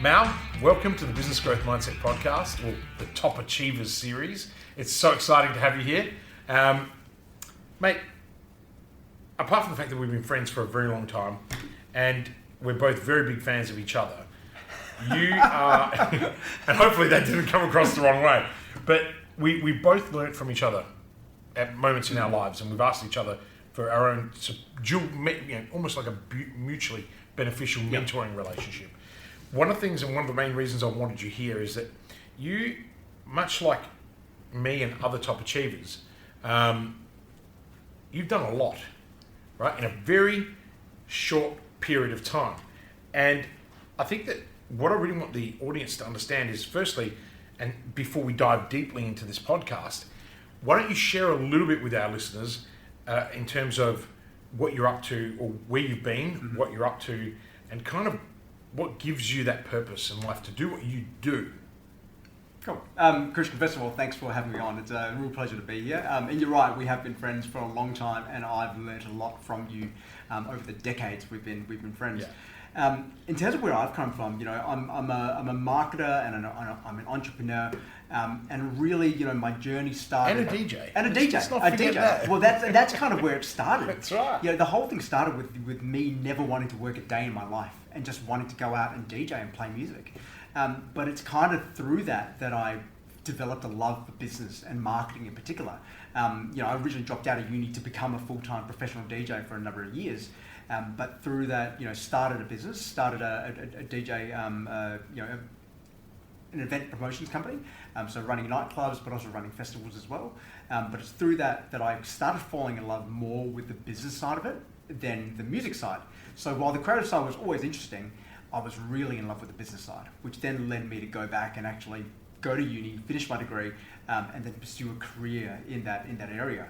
Mal, welcome to the Business Growth Mindset Podcast, or the Top Achievers series. It's so exciting to have you here. Mate, apart from the fact that we've been friends for a very long time, and we're both very big fans of each other, you are, and hopefully that didn't come across the wrong way, but we both learnt from each other at moments in our lives, and we've asked each other for our own almost like a mutually beneficial mentoring relationship. One of the things and one of the main reasons I wanted you here is that you, much like me and other top achievers, you've done a lot, right, in a very short period of time. And I think that what I really want the audience to understand is, firstly, and before we dive deeply into this podcast, why don't you share a little bit with our listeners in terms of what you're up to, or where you've been, what you're up to, and kind of what gives you that purpose in life to do what you do. Cool. Christian, first of all, thanks for having me on. It's a real pleasure to be here. And you're right, we have been friends for a long time, and I've learned a lot from you over the decades we've been friends. Yeah. In terms of where I've come from, I'm a marketer and I'm an entrepreneur, and really, my journey started. And a DJ. And a DJ. Let's not forget that. Well, that's kind of where it started. That's right. The whole thing started with me never wanting to work a day in my life and just wanting to go out and DJ and play music. But it's kind of through that I developed a love for business and marketing in particular. I originally dropped out of uni to become a full-time professional DJ for a number of years. But through that, started a business, started a DJ, an event promotions company. So running nightclubs, but also running festivals as well. But it's through that I started falling in love more with the business side of it than the music side. So while the creative side was always interesting, I was really in love with the business side, which then led me to go back and actually go to uni, finish my degree, and then pursue a career in that area.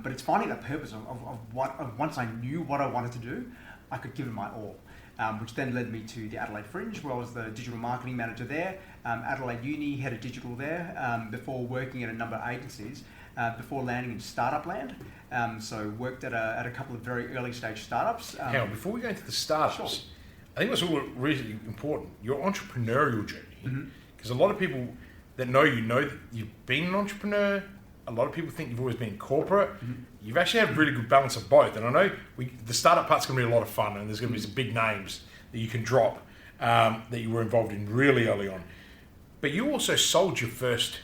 But it's finding that purpose of once I knew what I wanted to do, I could give it my all, which then led me to the Adelaide Fringe, where I was the digital marketing manager there, Adelaide Uni, head of digital there, before working at a number of agencies, before landing in startup land. So worked at a couple of very early stage startups. Hang on, before we go into the startups, sure. I think that's all really important, your entrepreneurial journey, because a lot of people that know that you've been an entrepreneur. A lot of people think you've always been corporate. You've actually had a really good balance of both. And I know the startup part's going to be a lot of fun, and there's going to be some big names that you can drop that you were involved in really early on. But you also sold your first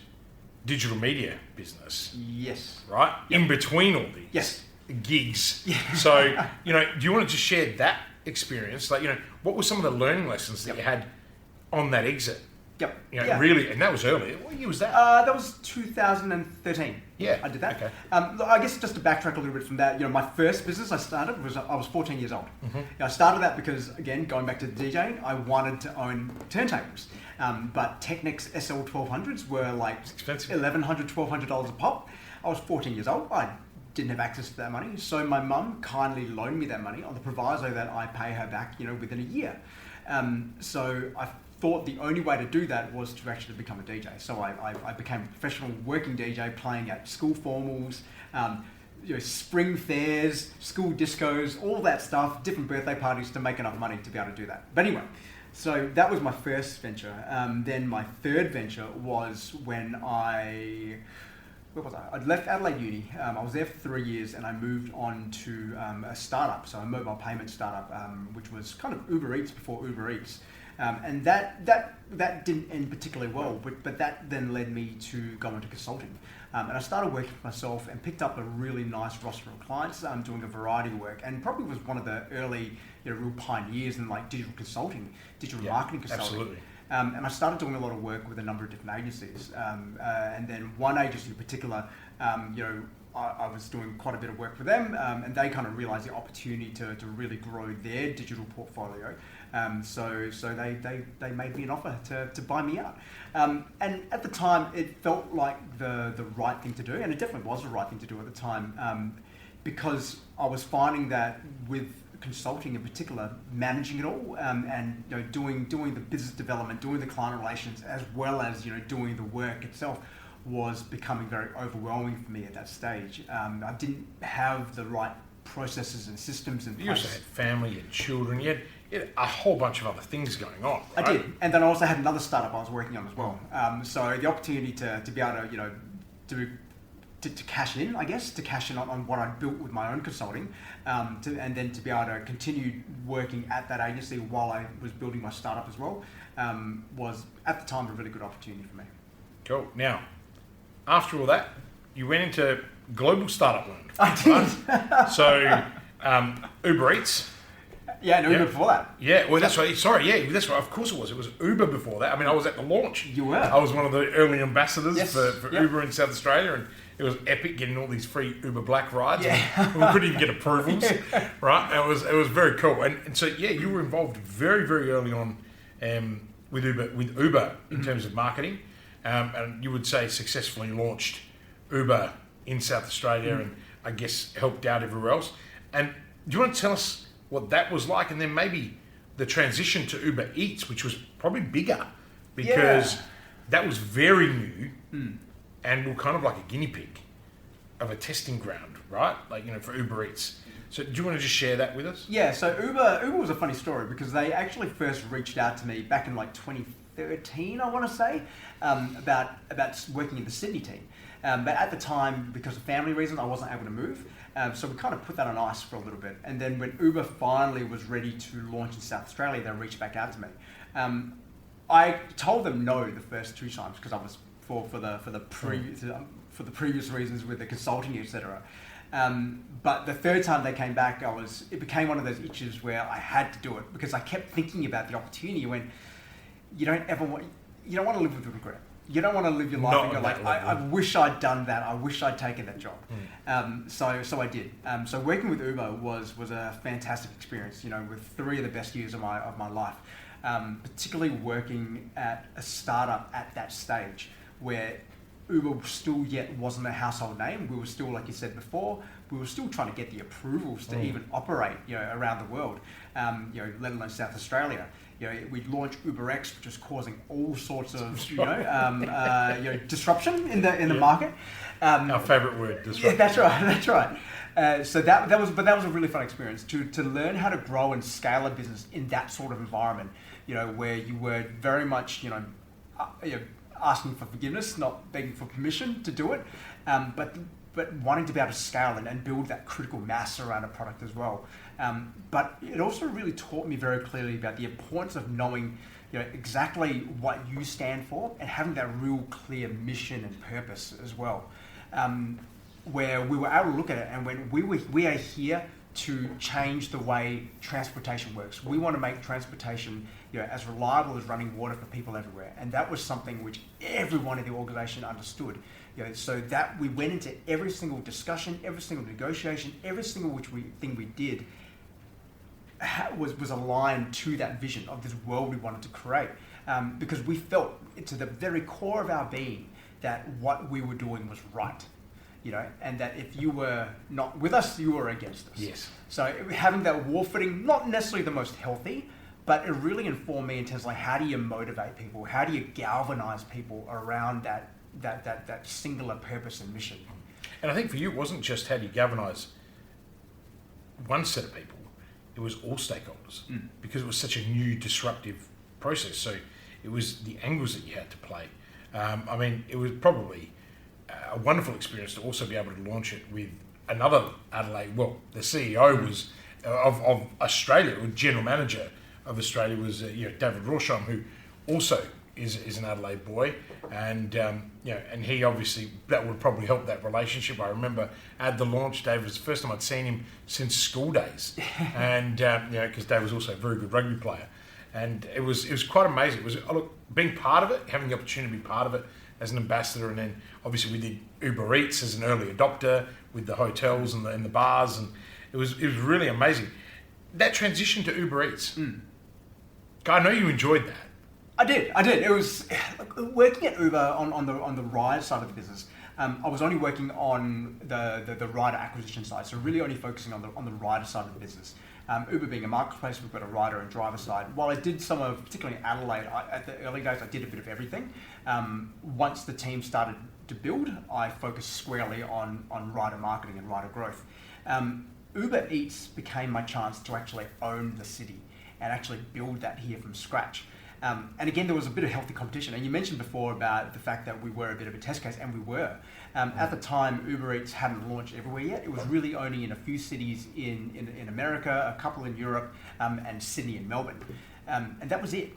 digital media business. Yes. Right? Yep. In between all these gigs. Yeah. So, do you want to just share that experience? Like, what were some of the learning lessons that you had on that exit? Yep. Really, and that was early. What year was that? That was 2013. Yeah. I did that. Okay. I guess just to backtrack a little bit from that, my first business I started I was 14 years old. I started that because, again, going back to the DJing, I wanted to own turntables. But Technics SL1200s were like expensive. $1,100, $1,200 a pop. I was 14 years old. I didn't have access to that money. So my mum kindly loaned me that money on the proviso that I pay her back, within a year. So I thought the only way to do that was to actually become a DJ. So I became a professional working DJ, playing at school formals, spring fairs, school discos, all that stuff, different birthday parties to make enough money to be able to do that. But anyway, so that was my first venture. Then my third venture was when where was I? I'd left Adelaide Uni. I was there for 3 years, and I moved on to a startup, so a mobile payment startup, which was kind of Uber Eats before Uber Eats. And that didn't end particularly well, but that then led me to go into consulting. And I started working for myself and picked up a really nice roster of clients, doing a variety of work, and probably was one of the early, real pioneers in like digital consulting, digital marketing consulting. Absolutely. And I started doing a lot of work with a number of different agencies. And then one agency in particular, I was doing quite a bit of work for them, and they kind of realized the opportunity to really grow their digital portfolio. So they made me an offer to buy me out. And at the time, it felt like the right thing to do, and it definitely was the right thing to do at the time, because I was finding that with consulting in particular, managing it all, and doing the business development, doing the client relations, as well as doing the work itself, was becoming very overwhelming for me at that stage. I didn't have the right processes and systems in place. You also had family and children. You you had a whole bunch of other things going on. Right? I did, and then I also had another startup I was working on as well. So the opportunity to be able to, to cash in, I guess, to cash in on what I'd built with my own consulting, and then to be able to continue working at that agency while I was building my startup as well, was at the time a really good opportunity for me. Cool. Now, after all that, you went into global startup land. I did. Right? So, Uber Eats. Yeah, and Uber before that. Yeah, well, that's right. Sorry, yeah, that's right. Of course it was. It was Uber before that. I mean, I was at the launch. You were. I was one of the early ambassadors for Yep. Uber in South Australia, and it was epic getting all these free Uber Black rides. Yeah. We couldn't even get approvals, right? And it was very cool. And so, yeah, you were involved very, very early on with Uber in terms of marketing. And you would say successfully launched Uber in South Australia and I guess helped out everywhere else. And do you want to tell us what that was like, and then maybe the transition to Uber Eats, which was probably bigger because that was very new and we're kind of like a guinea pig of a testing ground, right? Like, for Uber Eats. So do you want to just share that with us? Yeah, so Uber was a funny story because they actually first reached out to me back in like 2013, I want to say, about working in the Sydney team. But at the time, because of family reasons, I wasn't able to move. So we kind of put that on ice for a little bit. And then when Uber finally was ready to launch in South Australia, they reached back out to me. I told them no the first 2 times because I was for the previous reasons with the consulting, etc. But the third time they came back, it became one of those itches where I had to do it because I kept thinking about the opportunity when you don't want to live with regret. You don't want to live your life and you're like, I wish I'd done that. I wish I'd taken that job. So I did. So working with Uber was a fantastic experience, with 3 of the best years of my life. Particularly working at a startup at that stage where Uber still yet wasn't a household name. We were still, like you said before, we were still trying to get the approvals to even operate, around the world, let alone South Australia. We launched UberX, which was causing all sorts of, disruption in the market. Our favourite word, disruption. Yeah, that's right. So that was a really fun experience to learn how to grow and scale a business in that sort of environment. Where you were very much, asking for forgiveness, not begging for permission to do it, but wanting to be able to scale and build that critical mass around a product as well. But it also really taught me very clearly about the importance of knowing, exactly what you stand for and having that real clear mission and purpose as well. Where we were able to look at it and when we are here to change the way transportation works. We want to make transportation, as reliable as running water for people everywhere. And that was something which everyone in the organization understood. So that we went into every single discussion, every single negotiation, every single thing we did was aligned to that vision of this world we wanted to create. Because we felt to the very core of our being that what we were doing was right. And that if you were not with us, you were against us. Yes. So having that war footing, not necessarily the most healthy, but it really informed me in terms of like, how do you motivate people? How do you galvanize people around that singular purpose and mission? And I think for you, it wasn't just how do you galvanise one set of people, it was all stakeholders because it was such a new disruptive process. So it was the angles that you had to play. It was probably a wonderful experience to also be able to launch it with another Adelaide. Well, the CEO was of Australia, or general manager of Australia was David Rawsham, who also is an Adelaide boy, and and he obviously that would probably help that relationship. I remember at the launch, David was the first time I'd seen him since school days, and because Dave was also a very good rugby player, and it was quite amazing. It was being part of it, having the opportunity to be part of it as an ambassador, and then obviously we did Uber Eats as an early adopter with the hotels and the bars, and it was really amazing. That transition to Uber Eats, I know you enjoyed that. I did. It was working at Uber on the ride side of the business. I was only working on the rider acquisition side, so really only focusing on the rider side of the business. Uber being a marketplace, we've got a rider and driver side. While I did some of, particularly in Adelaide, at the early days, I did a bit of everything. Once the team started to build, I focused squarely on rider marketing and rider growth. Uber Eats became my chance to actually own the city and actually build that here from scratch. And again, there was a bit of healthy competition. And you mentioned before about the fact that we were a bit of a test case, and we were. At the time, Uber Eats hadn't launched everywhere yet. It was really only in a few cities in America, a couple in Europe, and Sydney and Melbourne. And that was it.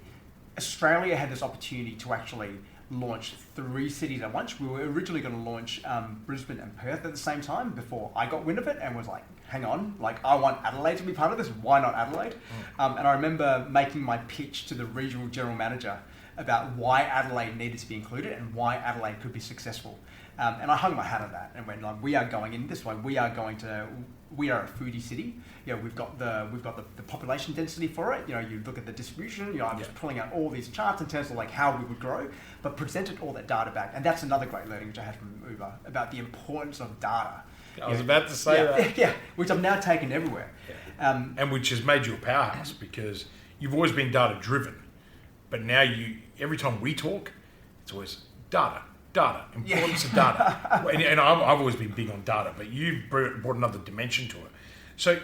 Australia had this opportunity to actually launch 3 cities at once. We were originally going to launch Brisbane and Perth at the same time before I got wind of it and was like, hang on, like I want Adelaide to be part of this. Why not Adelaide? And I remember making my pitch to the regional general manager about why Adelaide needed to be included and why Adelaide could be successful. And I hung my hat on that and went like, we are going in this way. We are a foodie city. You know, we've got the population density for it. You know, you look at the distribution. You know, I'm just pulling out all these charts in terms of like how we would grow, but presented all that data back. And that's another great learning which I had from Uber about the importance of data. I was about to say that. Yeah, which I've now taken everywhere. Yeah. And which has made you a powerhouse because you've always been data driven, but now every time we talk, it's always data, importance of data. And I've always been big on data, but you've brought another dimension to it. So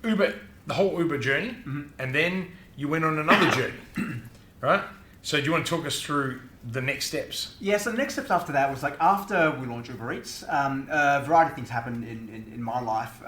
Uber, the whole Uber journey, and then you went on another journey, right? So do you want to talk us through the next steps? Yeah, so the next steps after that was like after we launched Uber Eats, a variety of things happened in my life,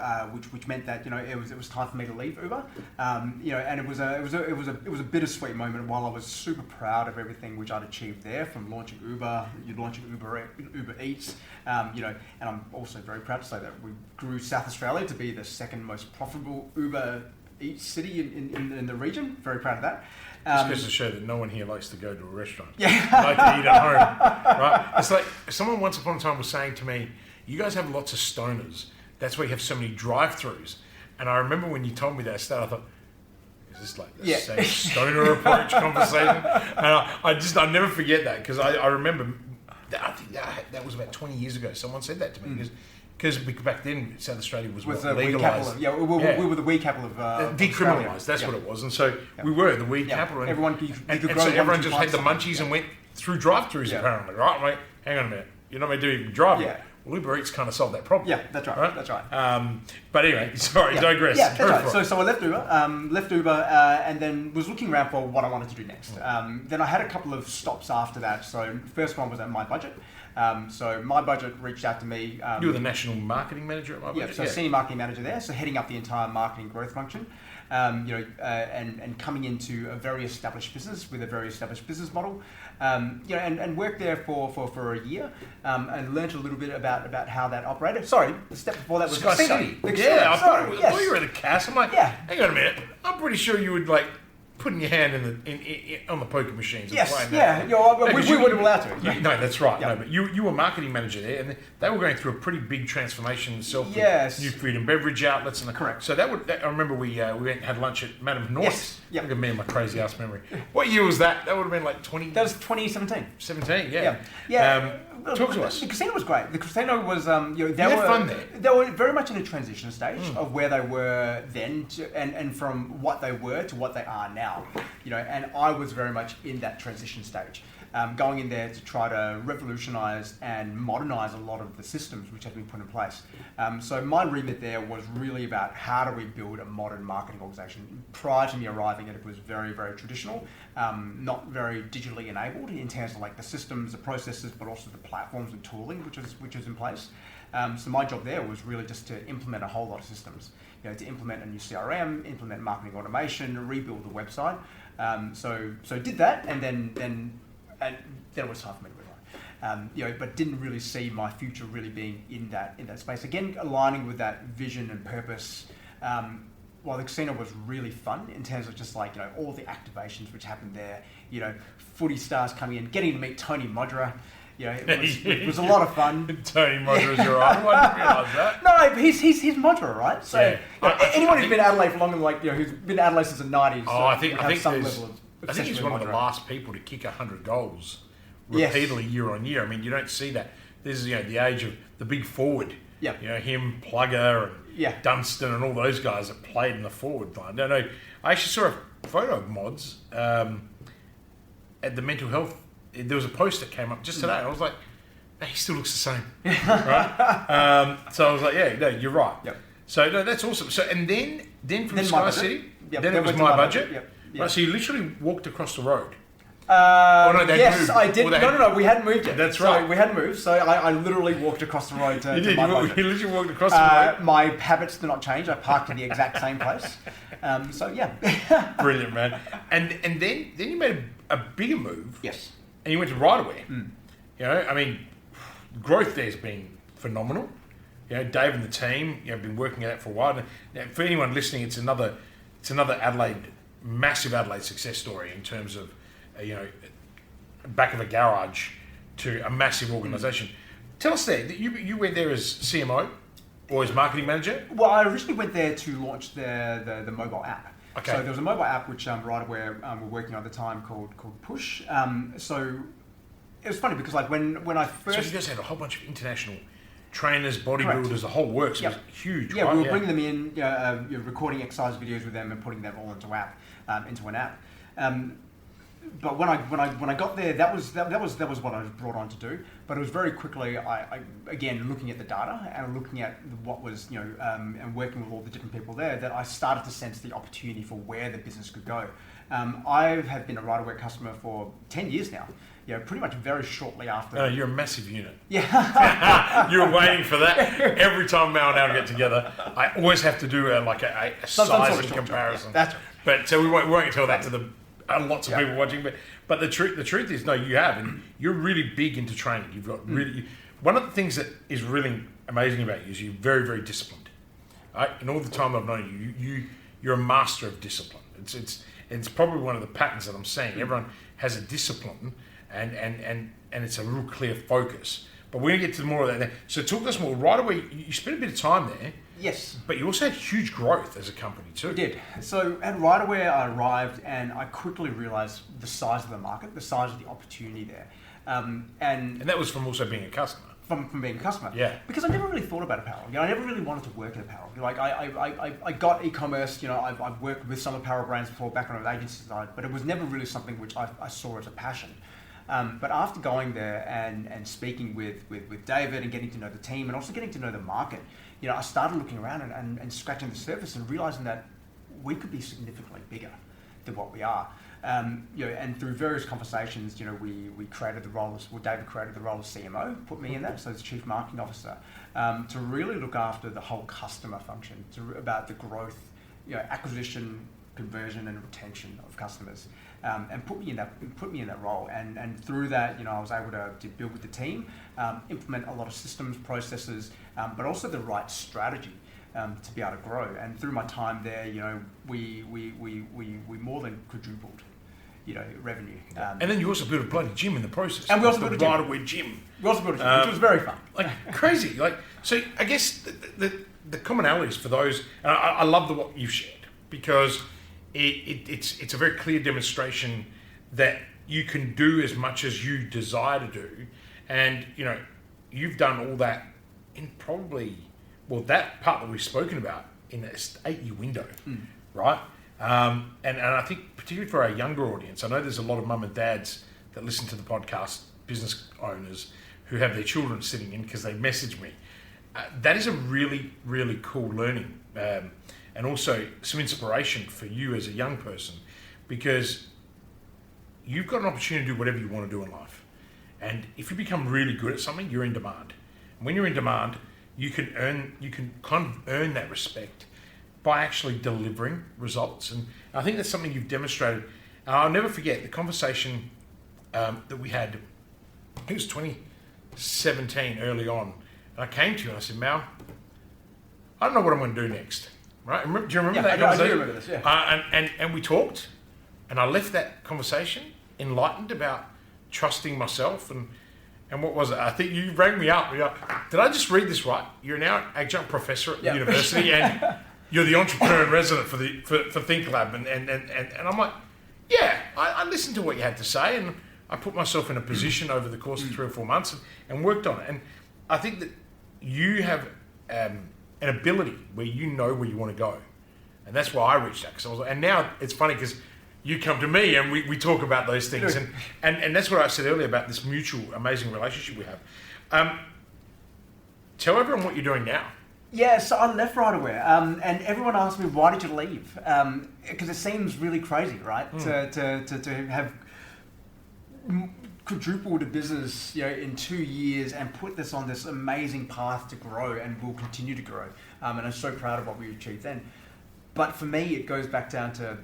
which meant that it was time for me to leave Uber, and it was a bittersweet moment. While I was super proud of everything which I'd achieved there, from launching Uber, launching Uber Eats, and I'm also very proud to say that we grew South Australia to be the second most profitable Uber Eats city in the region. Very proud of that. Just goes to show that no one here likes to go to a restaurant. Yeah. They like to eat at home, right? It's like someone once upon a time was saying to me, you guys have lots of stoners. That's why you have so many drive-thrus. And I remember when you told me that, I thought, is this like the same stoner approach conversation? And I'll never forget that because I remember, I think that was about 20 years ago. Someone said that to me because back then South Australia was legalised. We were the weed capital of decriminalised. That's what it was, and so we were the weed capital. And everyone, and so everyone just had the munchies and went through drive-thrus apparently, right? I'm like, hang on a minute, you're not going to do even driving. Yeah. Well, Uber Eats kind of solved that problem. Yeah, that's right. That's right. But anyway, digress. Yeah, that's right. So I left Uber, and then was looking around for what I wanted to do next. Then I had a couple of stops after that. So first one was at My Budget. So My Budget reached out to me. You were the national marketing manager at My Budget? So senior marketing manager there, so heading up the entire marketing growth function. And coming into a very established business with a very established business model, and worked there for a year, and learnt a little bit about how that operated. Sorry, the step before that was Sky City. I thought you were at the cast. I'm like, hang on a minute. I'm pretty sure you would like putting your hand on the poker machines. Yes, we weren't allowed to. No, that's right. Yeah. No, but you were marketing manager there, and they were going through a pretty big transformation themselves. Yes. New food and beverage outlets. Correct. So I remember we went and had lunch at Madame North. Yes. Yep. Look at me and my crazy ass memory. What year was that? That would have been like 20... That was 2017. 17, yeah. Talk to us. The casino was great. The casino was, they had fun there. They were very much in a transition stage of where they were then and from what they were to what they are now. And I was very much in that transition stage, going in there to try to revolutionise and modernise a lot of the systems which had been put in place. So my remit there was really about how do we build a modern marketing organisation. Prior to me arriving, it was very, very traditional, not very digitally enabled in terms of like the systems, the processes, but also the platforms and tooling which was in place. So my job there was really just to implement a whole lot of systems. To implement a new CRM, implement marketing automation, rebuild the website. So did that, and then it was time for me to move on. But didn't really see my future really being in that space. Again, aligning with that vision and purpose. While the casino was really fun in terms of just like all the activations which happened there. Footy stars coming in, getting to meet Tony Modra. It was a lot of fun. Tony Modra is your eye. I didn't realise that. No, he's Modra, right? So anyone who's been at Adelaide for longer than who's been at Adelaide since the 90s. I think he's one of the last people to kick 100 goals repeatedly year on year. I mean, you don't see that. This is the age of the big forward. Yeah. Him, Plugger, and Dunstan, and all those guys that played in the forward line. No, I actually saw a photo of Mods at the mental health. There was a post that came up just today. I was like, he still looks the same, right? So I was like, no, you're right. Yep. So no, that's awesome. So and then from Sky City, Yep. Then it was went to My Budget. Yep. Right, so you literally walked across the road. No, they'd yes, moved. I did. No, we hadn't moved yet. That's So right. we hadn't moved, so I literally walked across the road to, You to did. My You Budget. literally walked across the road. My habits did not change. I parked in the exact same place. So yeah. Brilliant, man. And then you made a bigger move. Yes. And you went to RightAware. You know, I mean, growth there's been phenomenal. You know, Dave and the team, you know, have been working at it for a while. Now, for anyone listening, it's another massive Adelaide success story in terms of, you know, back of a garage to a massive organisation. Tell us that you went there as CMO or as marketing manager. Well, I originally went there to launch the mobile app. Okay. So there was a mobile app which RightAware were working on at the time called Push. So it was funny because like when I first... So you guys had a whole bunch of international trainers, bodybuilders, the whole works. Yep. It was huge. Yeah, right? we were bringing them in, you're recording exercise videos with them and putting them all into an app. But when I got there, that was what I was brought on to do. But it was very quickly, I again looking at the data and looking at what was and working with all the different people there, that I started to sense the opportunity for where the business could go. I have been a RightAware customer for 10 years now. Pretty much very shortly after. No, you're a massive unit. Yeah. You're waiting for that. Every time Mel and I get together, I always have to do a sizing comparison. That's right. But so we won't tell that to the lots of people watching. But the truth is, no, you have, and you're really big into training. You've got really one of the things that is really amazing about you is you're very, very disciplined. Right? And all the time I've known you're a master of discipline. It's probably one of the patterns that I'm seeing. Everyone has a discipline. And it's a real clear focus. But we're going to get to more of that. So talk us more. RightAware, you spent a bit of time there. Yes. But you also had huge growth as a company too. We did. So at RightAware, I arrived and I quickly realised the size of the market, the size of the opportunity there. And that was from also being a customer. From being a customer. Yeah. Because I never really thought about apparel. I never really wanted to work in apparel. Like I got e-commerce, I've worked with some apparel brands before back on the agency side, but it was never really something which I saw as a passion. But after going there and speaking with David and getting to know the team and also getting to know the market, I started looking around and scratching the surface and realizing that we could be significantly bigger than what we are. And through various conversations, we created the role of, David created the role of CMO, put me in that, so as Chief Marketing Officer, to really look after the whole customer function, about the growth, acquisition, conversion and retention of customers, and put me in that role. And through that, I was able to build with the team, implement a lot of systems, processes, but also the right strategy to be able to grow. And through my time there, we more than quadrupled, revenue. And then you also built a bloody gym in the process. And we also built a gym. RightAware gym. We also built a gym, which was very fun. Like crazy. So I guess the commonalities for those, and I love what you've shared because it's a very clear demonstration that you can do as much as you desire to do, and you've done all that in probably that part that we've spoken about in an 8-year window, right? And I think particularly for our younger audience, I know there's a lot of mum and dads that listen to the podcast, business owners who have their children sitting in because they message me. That is a really, really cool learning. And also some inspiration for you as a young person, because you've got an opportunity to do whatever you want to do in life. And if you become really good at something, you're in demand. And when you're in demand, you can kind of earn that respect by actually delivering results. And I think that's something you've demonstrated. And I'll never forget the conversation that we had, I think it was 2017 early on. And I came to you and I said, Mal, I don't know what I'm going to do next. Right? Do you remember that conversation? I do remember this, yeah. And we talked, and I left that conversation enlightened about trusting myself. And what was it? I think you rang me up. You're like, did I just read this right? You're now an adjunct professor at the university, and you're the entrepreneur in resident for ThinkLab. And I'm like, yeah, I listened to what you had to say, and I put myself in a position over the course of 3 or 4 months and worked on it. And I think that you have an ability where you know where you want to go, and that's why I reached out. And now it's funny because you come to me and we talk about those things, and that's what I said earlier about this mutual amazing relationship we have. Tell everyone what you're doing now. Yeah, so I left right away, and everyone asked me, why did you leave? Because it seems really crazy, right? To have quadrupled a business, in 2 years and put this on this amazing path to grow, and will continue to grow. And I'm so proud of what we achieved then. But for me, it goes back down to,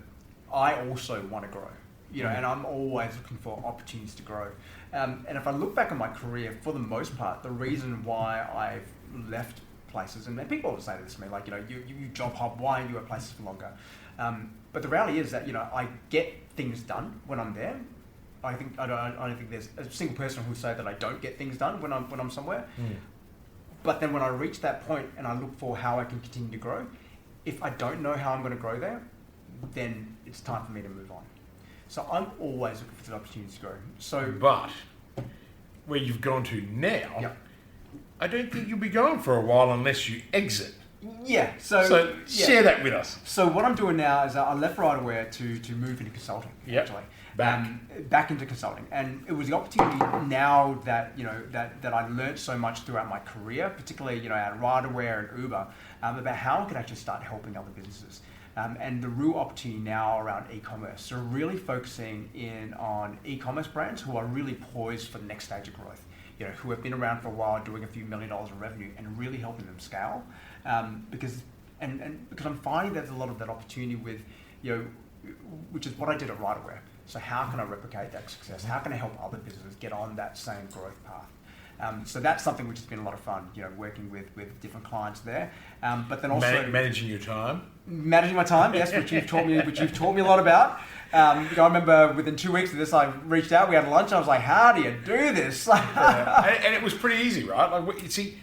I also want to grow, and I'm always looking for opportunities to grow. And if I look back on my career, for the most part, the reason why I've left places, and people always say this to me, like, you job hop, why are you at places for longer? But the reality is that, I get things done when I'm there. I don't think there's a single person who will say that I don't get things done when I'm somewhere. But then when I reach that point and I look for how I can continue to grow, if I don't know how I'm going to grow there, then it's time for me to move on. So I'm always looking for the opportunities to grow. But where you've gone to now, I don't think you'll be going for a while unless you exit. Yeah. So share that with us. So what I'm doing now is I left right away to move into consulting. Actually. Back into consulting, and it was the opportunity now that that I learned so much throughout my career, particularly at Riderware and Uber, about how I could actually start helping other businesses, and the real opportunity now around e-commerce. So really focusing in on e-commerce brands who are really poised for the next stage of growth, who have been around for a while, doing a few $1 million in revenue, and really helping them scale, because I'm finding there's a lot of that opportunity with, which is what I did at Riderware. So how can I replicate that success? How can I help other businesses get on that same growth path? So that's something which has been a lot of fun, working with different clients there. But then also managing your time. Managing my time, yes, which you've taught me a lot about. I remember within 2 weeks of this, I reached out. We had lunch. I was like, "How do you do this?" And it was pretty easy, right? Like, see,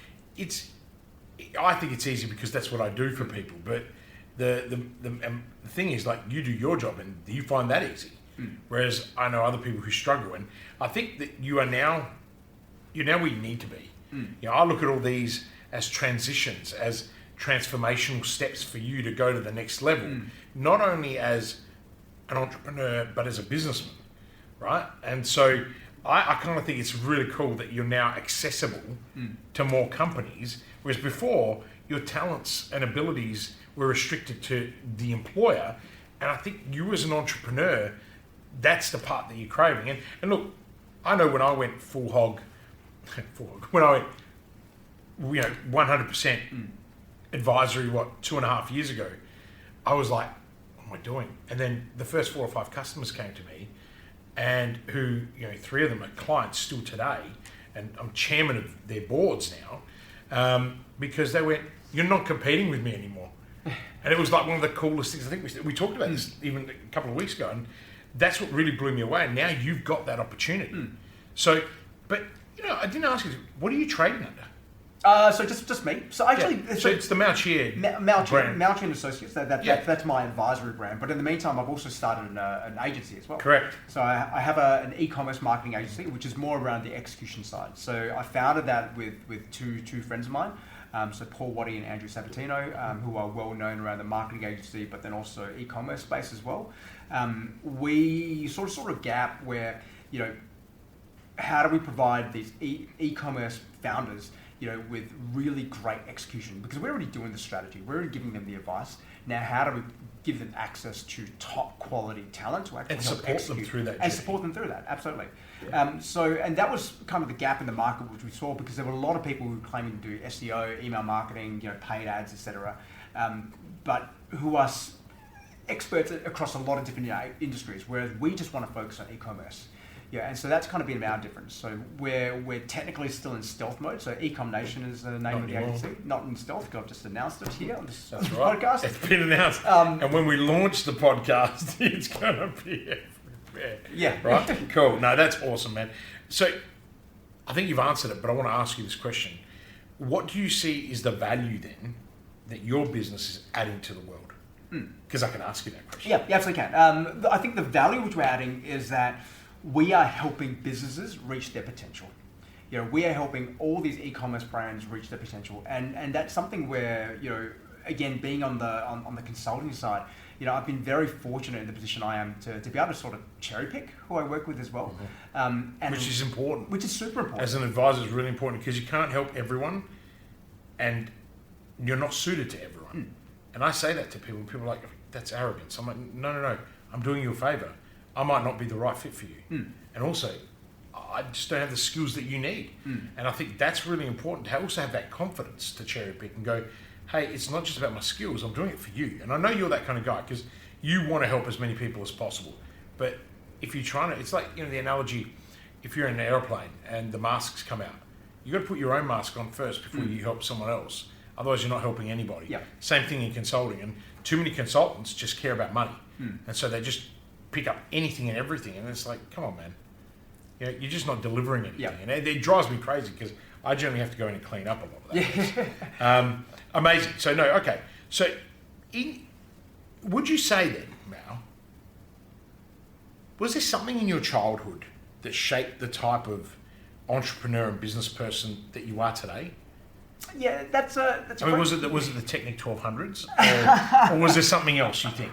I think it's easy because that's what I do for people. But the thing is, like, you do your job and you find that easy. Whereas I know other people who struggle, and I think that you're now where you need to be. I look at all these as transitions, as transformational steps for you to go to the next level, not only as an entrepreneur but as a businessman, right? And so I kind of think it's really cool that you're now accessible to more companies, whereas before your talents and abilities were restricted to the employer. And I think you as an entrepreneur, that's the part that you're craving. And look, I know when I went full hog, when I went 100% advisory, 2.5 years ago, I was like, what am I doing? And then the first 4 or 5 customers came to me, and who, 3 of them are clients still today, and I'm chairman of their boards now, because they went, you're not competing with me anymore. And it was like one of the coolest things. I think we talked about this even a couple of weeks ago, and that's what really blew me away. And now you've got that opportunity. So, but I didn't ask you, what are you trading under? So just me. So actually, so it's the Malchier brand. Malchier and Associates. That's my advisory brand. But in the meantime, I've also started an agency as well. Correct. So I have an e-commerce marketing agency, which is more around the execution side. So I founded that with two friends of mine. So Paul Waddy and Andrew Sabatino, who are well known around the marketing agency, but then also e-commerce space as well. We sort of gap where, how do we provide these e-commerce founders, with really great execution? Because we're already doing the strategy, we're already giving them the advice. Now, how do we give them access to top quality talent to actually support them through that? And support them through that, absolutely. Yeah. And that was kind of the gap in the market which we saw, because there were a lot of people who were claiming to do SEO, email marketing, paid ads, etc., but who are experts across a lot of different industries, whereas we just want to focus on e-commerce. Yeah, and so that's kind of been our difference. So we're technically still in stealth mode. So Ecom Nation is the name of the agency. Not in stealth, because I've just announced it here on this podcast. It's been announced. And when we launch the podcast, it's going to be everywhere. Yeah. Right? Cool. No, that's awesome, man. So I think you've answered it, but I want to ask you this question. What do you see is the value then that your business is adding to the world? Because I can ask you that question. Yeah, you absolutely can. I think the value which we're adding is that we are helping businesses reach their potential. We are helping all these e-commerce brands reach their potential, and that's something where, again, being on the consulting side, I've been very fortunate in the position I am to be able to sort of cherry pick who I work with as well, and which is important. Which is super important. As an advisor, it's really important, because you can't help everyone, and you're not suited to everyone. And I say that to people, and people are like, that's arrogance. I'm like, no, I'm doing you a favour. I might not be the right fit for you. And also, I just don't have the skills that you need. And I think that's really important to also have that confidence to cherry pick and go, hey, it's not just about my skills, I'm doing it for you. And I know you're that kind of guy because you want to help as many people as possible. But if you're trying to, it's like, the analogy, if you're in an airplane and the masks come out, you got to put your own mask on first before you help someone else. Otherwise, you're not helping anybody. Yeah. Same thing in consulting. And too many consultants just care about money. And so they just pick up anything and everything. And it's like, come on, man. You're just not delivering anything. Yeah. And it drives me crazy because I generally have to go in and clean up a lot of that. Amazing. So, no, okay. So, would you say then, Mal, was there something in your childhood that shaped the type of entrepreneur and business person that you are today? Yeah, that's a. Was it the Technic 1200s, or was there something else you think?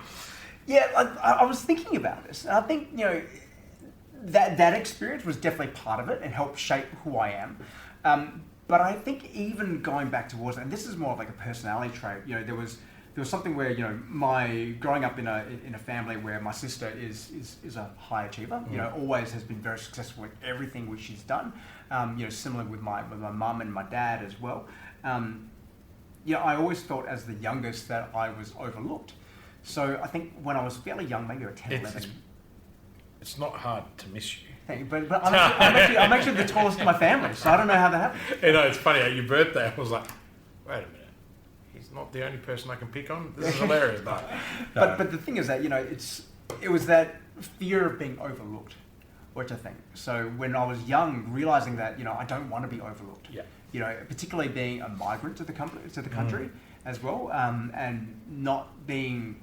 Yeah, I was thinking about this, and I think that experience was definitely part of it and helped shape who I am. But I think even going back towards, and this is more of like a personality trait. There was something where my growing up in a family where my sister is a high achiever. Always has been very successful with everything which she's done. Similar with my mum and my dad as well. I always felt as the youngest that I was overlooked. So I think when I was fairly young, maybe 10, 11. It's not hard to miss you. Thank you, but I'm actually the tallest in my family, so I don't know how that happened. It's funny, at your birthday, I was like, wait a minute. He's not the only person I can pick on. This is hilarious, But the thing is that it was that fear of being overlooked, which I think. So when I was young, realizing that I don't want to be overlooked. Yeah. Particularly being a migrant to the country as well, and not being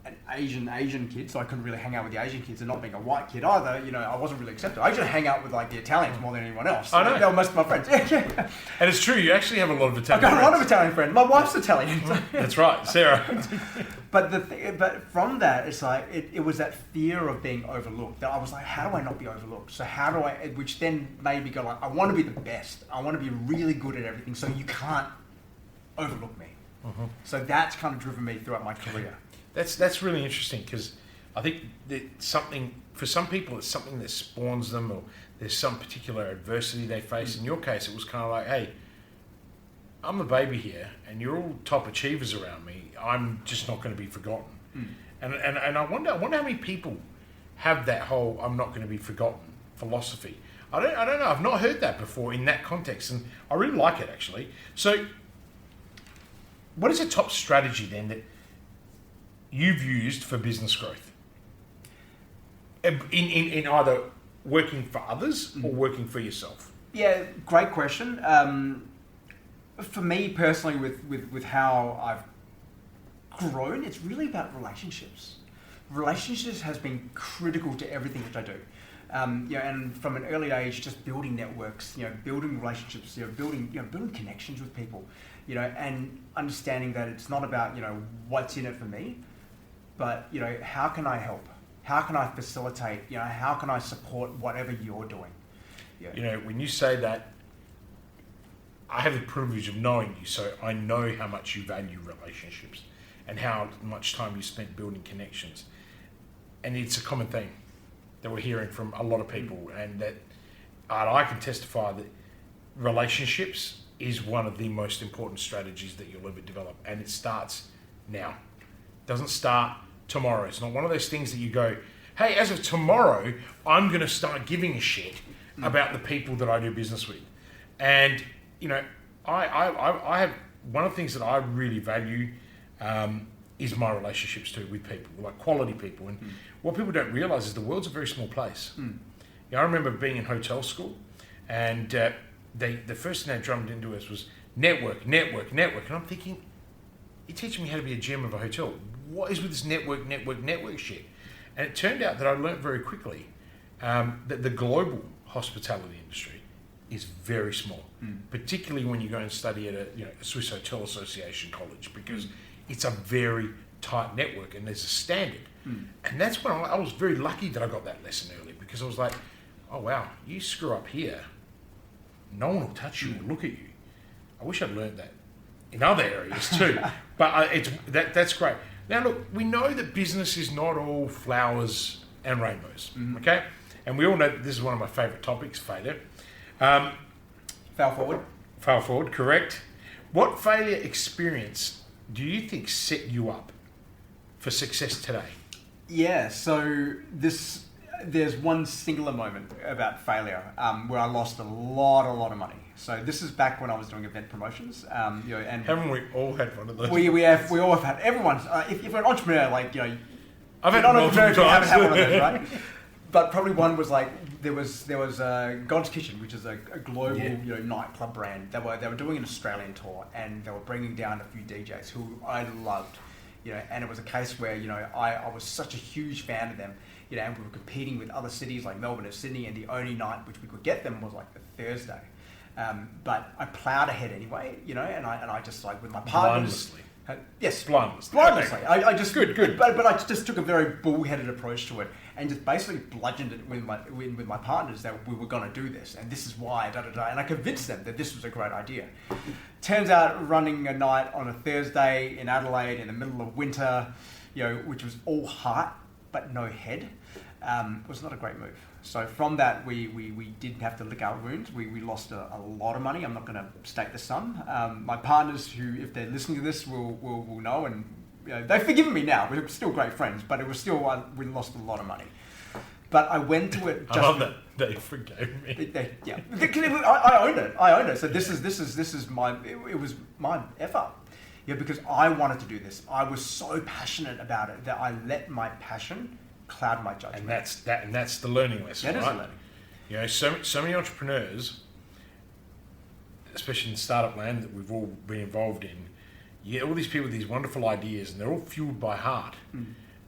an Asian kid, so I couldn't really hang out with the Asian kids, and not being a white kid either. I wasn't really accepted. I usually hang out with like the Italians more than anyone else. I know. They were most of my friends. And it's true, you actually have a lot of Italian I've got friends. a lot of Italian friends. My wife's Italian. That's right, Sarah. But from that, it's like it was that fear of being overlooked that I was like, how do I not be overlooked? So how do I? Which then made me go like, I want to be the best. I want to be really good at everything. So you can't overlook me. So that's kind of driven me throughout my career. That's really interesting because I think that for some people, it's something that spawns them, or there's some particular adversity they face. In your case, it was kind of like, hey, I'm the baby here, and you're all top achievers around me. I'm just not going to be forgotten. And I wonder how many people have that whole "I'm not going to be forgotten" philosophy. I don't know. I've not heard that before in that context, and I really like it actually. So, what is a top strategy then that you've used for business growth? In either working for others or working for yourself? Yeah, great question. For me personally, with how I've grown, it's really about relationships. Relationships has been critical to everything that I do. And from an early age, just building networks, building relationships, building connections with people, and understanding that it's not about, what's in it for me, but, how can I help? How can I facilitate? How can I support whatever you're doing? Yeah. When you say that, I have the privilege of knowing you, so I know how much you value relationships and how much time you spent building connections. And it's a common theme that we're hearing from a lot of people, and that I can testify that relationships is one of the most important strategies that you'll ever develop, and it starts now. It doesn't start tomorrow. It's not one of those things that you go, hey, as of tomorrow, I'm going to start giving a shit about the people that I do business with. And, I have one of the things that I really value is my relationships too with people, like quality people. And what people don't realise is the world's a very small place. I remember being in hotel school, and the first thing they drummed into us was network. And I'm thinking, you're teaching me how to be a GM of a hotel. What is with this network shit? And it turned out that I learned very quickly that the global hospitality industry is very small, particularly when you go and study at a Swiss Hotel Association college, because it's a very tight network and there's a standard. And that's when I was very lucky that I got that lesson early, because I was like, oh wow, you screw up here, no one will touch you or look at you. I wish I'd learned that in other areas too. But that's great. Now look, we know that business is not all flowers and rainbows, okay? And we all know that this is one of my favourite topics, failure. Fail forward. Fail forward, correct. What failure experience do you think set you up for success today? Yeah, so there's one singular moment about failure where I lost a lot of money. So this is back when I was doing event promotions. And haven't we all had one of those? We all have had. Everyone's. If you're an entrepreneur, like I've had not an entrepreneur if you haven't had one of those, right? But probably one was like there was God's Kitchen, which is a global nightclub brand. They were doing an Australian tour, and they were bringing down a few DJs who I loved. And it was a case where I was such a huge fan of them. And we were competing with other cities like Melbourne and Sydney, and the only night which we could get them was like a Thursday. But I ploughed ahead anyway, and I just like with my partners. Yes, blindlessly. I just good. But I just took a very bullheaded approach to it, and just basically bludgeoned it with my partners that we were going to do this, and this is why. And I convinced them that this was a great idea. Turns out, running a night on a Thursday in Adelaide in the middle of winter, which was all heart but no head, was not a great move. So from that, we did have to lick our wounds. We lost a lot of money. I'm not going to state the sum. My partners, who, if they're listening to this, will know, and they've forgiven me now. We're still great friends, but it was still we lost a lot of money. But I went to it. I love that they forgave me. Yeah, I owned it. So this is my. It was my effort. Because I wanted to do this. I was so passionate about it that I let my passion cloud my judgment. And that's the learning lesson, that right? That is the learning. So many entrepreneurs, especially in startup land that we've all been involved in, you get all these people with these wonderful ideas, and they're all fueled by heart.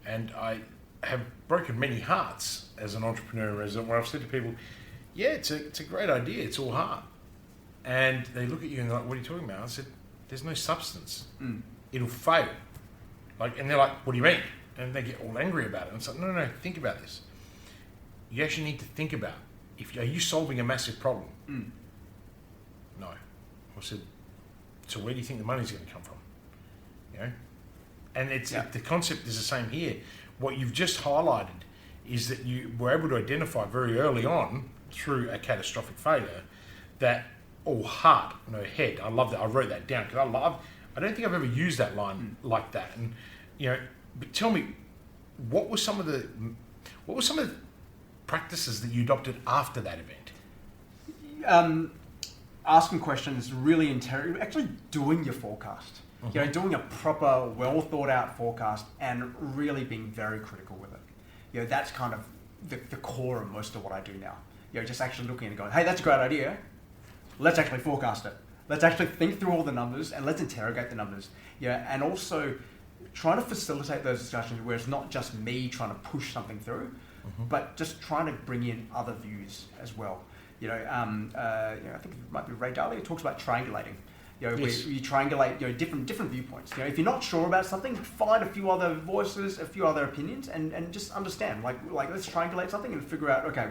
And I have broken many hearts as an entrepreneur, where I've said to people, yeah, it's a great idea, it's all heart. And they look at you and they're like, what are you talking about? I said, there's no substance. It'll fail. And they're like, what do you mean? And they get all angry about it. And it's like, no, think about this. You actually need to think about, are you solving a massive problem? No. I said, so where do you think the money's going to come from? And the concept is the same here. What you've just highlighted is that you were able to identify very early on through a catastrophic failure that all heart, no head. I love that. I wrote that down because I don't think I've ever used that line like that. And but tell me, what were some of the practices that you adopted after that event? Asking questions, really actually doing your forecast. Doing a proper, well thought out forecast, and really being very critical with it. That's kind of the core of most of what I do now. Just actually looking and going, hey, that's a great idea. Let's actually forecast it. Let's actually think through all the numbers, and let's interrogate the numbers. And also trying to facilitate those discussions where it's not just me trying to push something through, but just trying to bring in other views as well. I think it might be Ray Dalio who talks about triangulating. Where you triangulate different viewpoints. If you're not sure about something, find a few other voices, a few other opinions, and just understand. Like let's triangulate something and figure out, okay,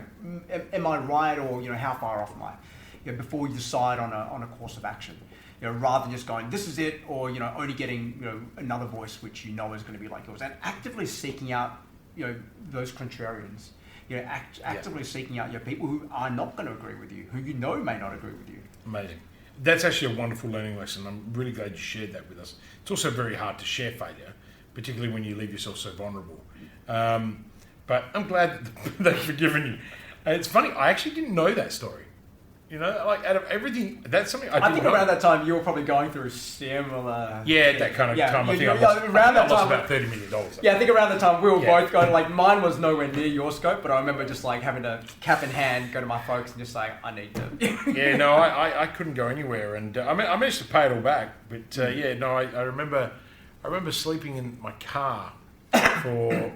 am I right, or how far off am I? Before you decide on a course of action, rather than just going, this is it, or only getting another voice which is going to be like yours, and actively seeking out those contrarians, actively seeking out people who are not going to agree with you, who may not agree with you. Amazing. That's actually a wonderful learning lesson. I'm really glad you shared that with us. It's also very hard to share failure, particularly when you leave yourself so vulnerable. But I'm glad that they've forgiven you. It's funny, I actually didn't know that story. Out of everything, that's something I think around that time you were probably going through similar. Yeah, that kind of time. I think I lost about $30 million. Yeah, I think around the time we were both going, mine was nowhere near your scope, but I remember just having to cap in hand go to my folks and just say, I need to. Yeah, no, I couldn't go anywhere, and I managed to pay it all back. But I remember sleeping in my car for.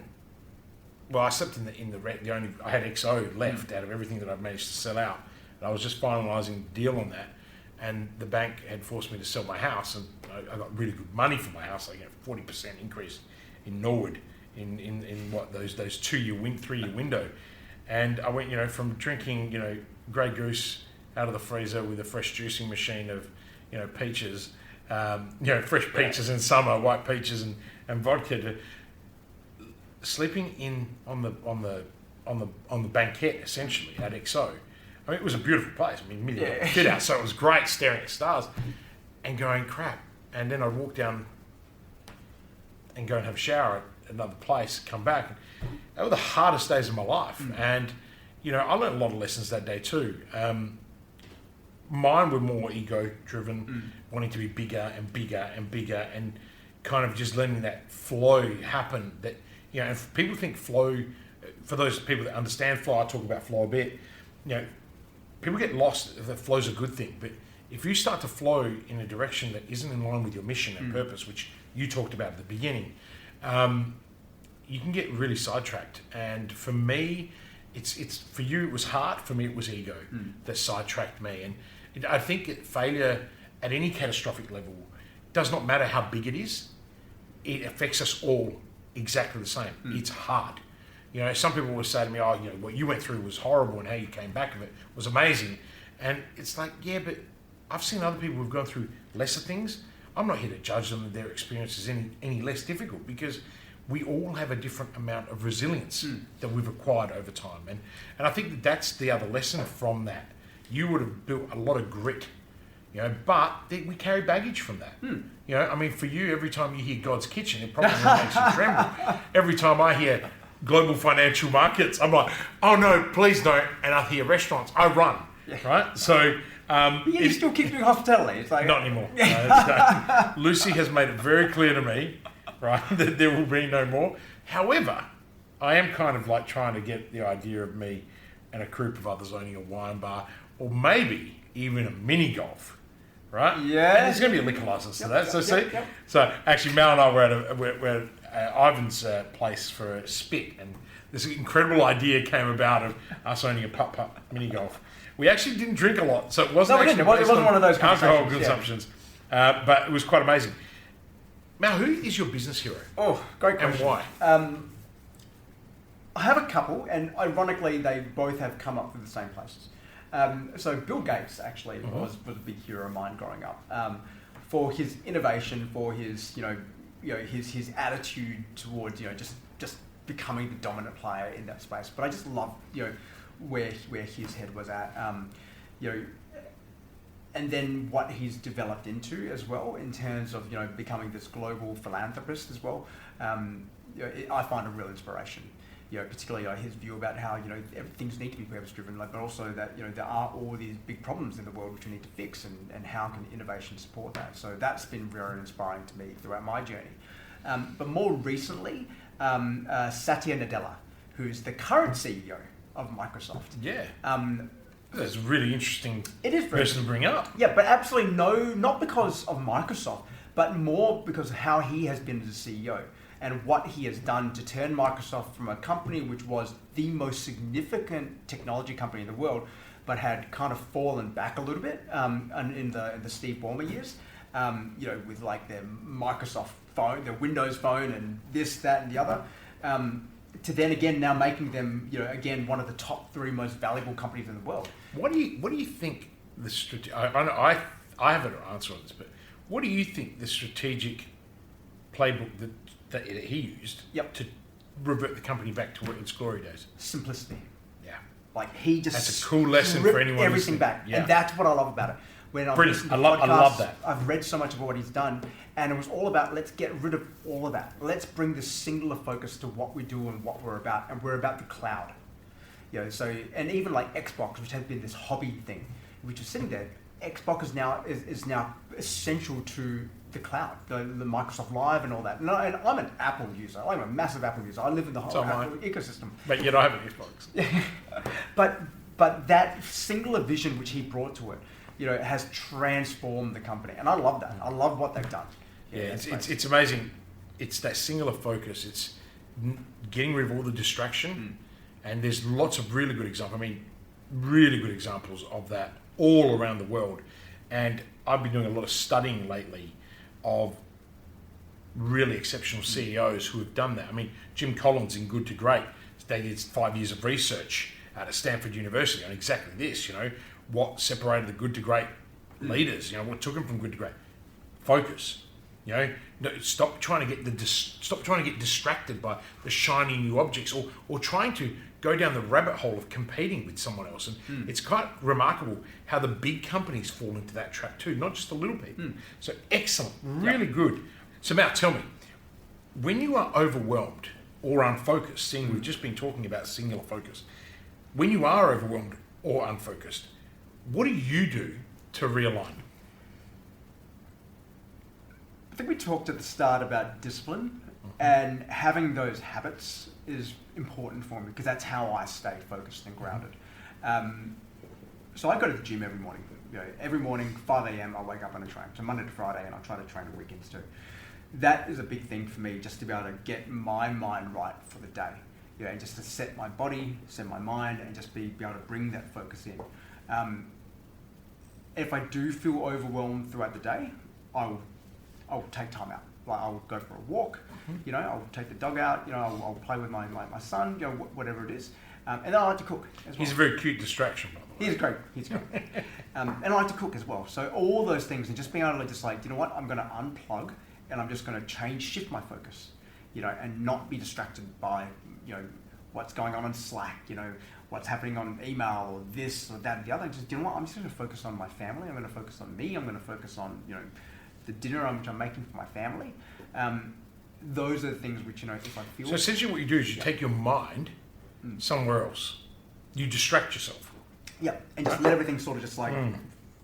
Well, I slept in the rent. I had XO left out of everything that I've managed to sell out. I was just finalising the deal on that, and the bank had forced me to sell my house, and I got really good money for my house. I got a 40% increase in Norwood in what those 2-year 3-year window, and I went from drinking Grey Goose out of the freezer with a fresh juicing machine of peaches fresh peaches in summer, white peaches and vodka, to sleeping in on the banquette essentially at XO. I mean, it was a beautiful place. I mean, million fit out, so it was great staring at stars and going crap. And then I'd walk down and go and have a shower at another place, come back. They were the hardest days of my life. And, I learned a lot of lessons that day too. Mine were more ego-driven, wanting to be bigger and bigger and bigger, and kind of just letting that flow happen. That, if people think flow, for those people that understand flow, I talk about flow a bit, people get lost if that flow's a good thing. But if you start to flow in a direction that isn't in line with your mission and purpose, which you talked about at the beginning, you can get really sidetracked. And for me, it's for you it was heart, for me it was ego that sidetracked me. And I think failure at any catastrophic level does not matter how big it is, it affects us all exactly the same. It's hard. Some people will say to me, what you went through was horrible and how you came back of it was amazing. And it's like, yeah, but I've seen other people who've gone through lesser things. I'm not here to judge them and their experiences any less difficult, because we all have a different amount of resilience that we've acquired over time. And I think that's the other lesson from that. You would have built a lot of grit, but we carry baggage from that. I mean, for you, every time you hear God's Kitchen, it probably makes you tremble. Every time I hear global financial markets, I'm like, oh no, please don't. And I hear restaurants, I run, right? So... but you still keep doing hospitality. It's like... Not anymore. Lucy has made it very clear to me, right, that there will be no more. However, I am kind of like trying to get the idea of me and a group of others owning a wine bar, or maybe even a mini golf, right? Yeah. And there's going to be a liquor license to that. So actually, Mal and I were at Ivan's place for a spit, and this incredible idea came about of us owning a putt-putt mini golf. We actually didn't drink a lot, so it wasn't It wasn't one of those alcohol consumptions, but it was quite amazing. Mal, who is your business hero? Oh, great question. And why? I have a couple, and ironically, they both have come up with the same places. So Bill Gates actually was a big hero of mine growing up, for his innovation, for his his attitude towards just becoming the dominant player in that space. But I just love where his head was at, and then what he's developed into as well in terms of becoming this global philanthropist as well. I find a real inspiration. Particularly his view about how things need to be purpose driven, but also that there are all these big problems in the world which we need to fix, and how can innovation support that. So that's been very inspiring to me throughout my journey. But more recently, Satya Nadella, who's the current CEO of Microsoft. Yeah. That's a really interesting it is person to bring up. Yeah, but absolutely not because of Microsoft, but more because of how he has been as a CEO and what he has done to turn Microsoft from a company which was the most significant technology company in the world, but had kind of fallen back a little bit in the Steve Ballmer years, with like their Microsoft phone, their Windows phone, and this, that, and the other. To then again now making them again one of the top 3 most valuable companies in the world. What do you think the I have an answer on this, but what do you think the strategic playbook that he used to revert the company back to its glory days? Simplicity. Yeah, like he just that's a cool lesson for anyone everything listening. Back, yeah. And that's what I love about it. When I love that. I've read so much of what he's done, and it was all about let's get rid of all of that. Let's bring this singular focus to what we do and what we're about, and we're about the cloud. So and even like Xbox, which has been this hobby thing, which is sitting there. Xbox is now essential to the cloud, the Microsoft Live and all that. And I'm an Apple user. I'm a massive Apple user. I live in the whole Apple ecosystem. But yet I have an Xbox. But that singular vision which he brought to it, has transformed the company, and I love that. I love what they've done. Yeah, it's amazing. It's that singular focus. It's getting rid of all the distraction, and there's lots of really good examples. I mean, really good examples of that all around the world. And I've been doing a lot of studying lately of really exceptional CEOs who have done that. I mean, Jim Collins in Good to Great, they did 5 years of research at Stanford University on exactly this. What separated the good to great leaders? What took them from good to great? focus. No, stop trying to get distracted by the shiny new objects, or trying to go down the rabbit hole of competing with someone else. And it's quite remarkable how the big companies fall into that trap too, not just the little people. So excellent, really good. So Mal, tell me, when you are overwhelmed or unfocused, seeing we've just been talking about singular focus, when you are overwhelmed or unfocused, what do you do to realign? I think we talked at the start about discipline, and having those habits is important for me because that's how I stay focused and grounded. So I go to the gym every morning. Every morning, 5 a.m. I wake up on a train. So Monday to Friday, and I try to train on weekends too. That is a big thing for me, just to be able to get my mind right for the day. And just to set my body, set my mind, and just be able to bring that focus in. If I do feel overwhelmed throughout the day, I'll take time out. Like I'll go for a walk, I'll take the dog out, I'll play with my son, whatever it is. And then I like to cook as well. He's a very cute distraction, by the way. He's great. And I like to cook as well. So all those things, and just being able to just like, I'm going to unplug, and I'm just going to shift my focus, and not be distracted by, what's going on Slack, what's happening on email, or this or that or the other. Just, I'm just going to focus on my family. I'm going to focus on me. I'm going to focus on, the dinner which I'm making for my family. Those are the things which, if I feel... So essentially what you do is you take your mind somewhere else. You distract yourself. Yeah, and just let everything sort of just like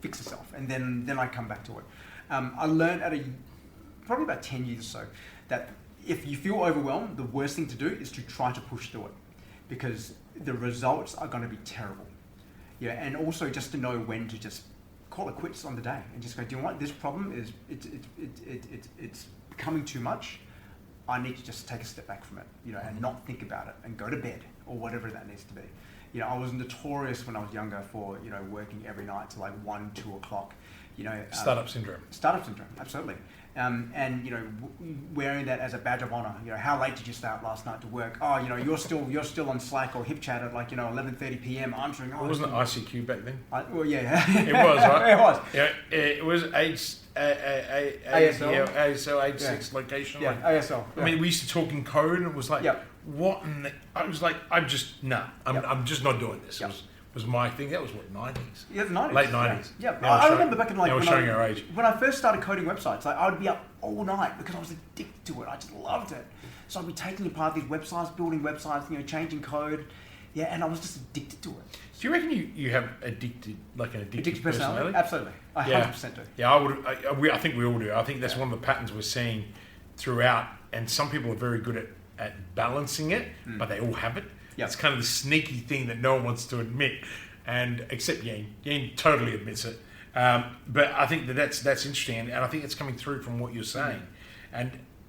fix itself. And then I come back to it. I learned probably about 10 years or so, that if you feel overwhelmed, the worst thing to do is to try to push through it, because the results are going to be terrible. And also just to know when to just call it quits on the day and just go, do you know what, this problem is it's becoming too much. I need to just take a step back from it, and not think about it and go to bed or whatever that needs to be. I was notorious when I was younger for, working every night till like 1, 2 o'clock. Startup syndrome. Startup syndrome, absolutely. And wearing that as a badge of honor. How late did you start last night to work? Oh, you're still on Slack or HipChat at like 11:30 p.m. answering. Oh, wasn't it ICQ back then? Well, yeah. It was, right? It was. Yeah, it was ASL 86 location. Yeah, ASL. Yeah. I mean, we used to talk in code, and it was like, what? I was like, I'm just not doing this. Yep. It was my thing. That was what, 90s? Yeah, the 90s. Late 90s. Yeah. I remember back in like age. When I first started coding websites, like, I would be up all night because I was addicted to it. I just loved it. So I'd be taking apart these websites, building websites, changing code. Yeah, and I was just addicted to it. Do you reckon you have an addictive personality? Absolutely. I 100% do. Yeah, I think we all do. I think that's one of the patterns we're seeing throughout, and some people are very good at balancing it, but they all have it. Yep. It's kind of the sneaky thing that no one wants to admit, and except Yang totally admits it. But I think that's interesting, and I think it's coming through from what you're saying.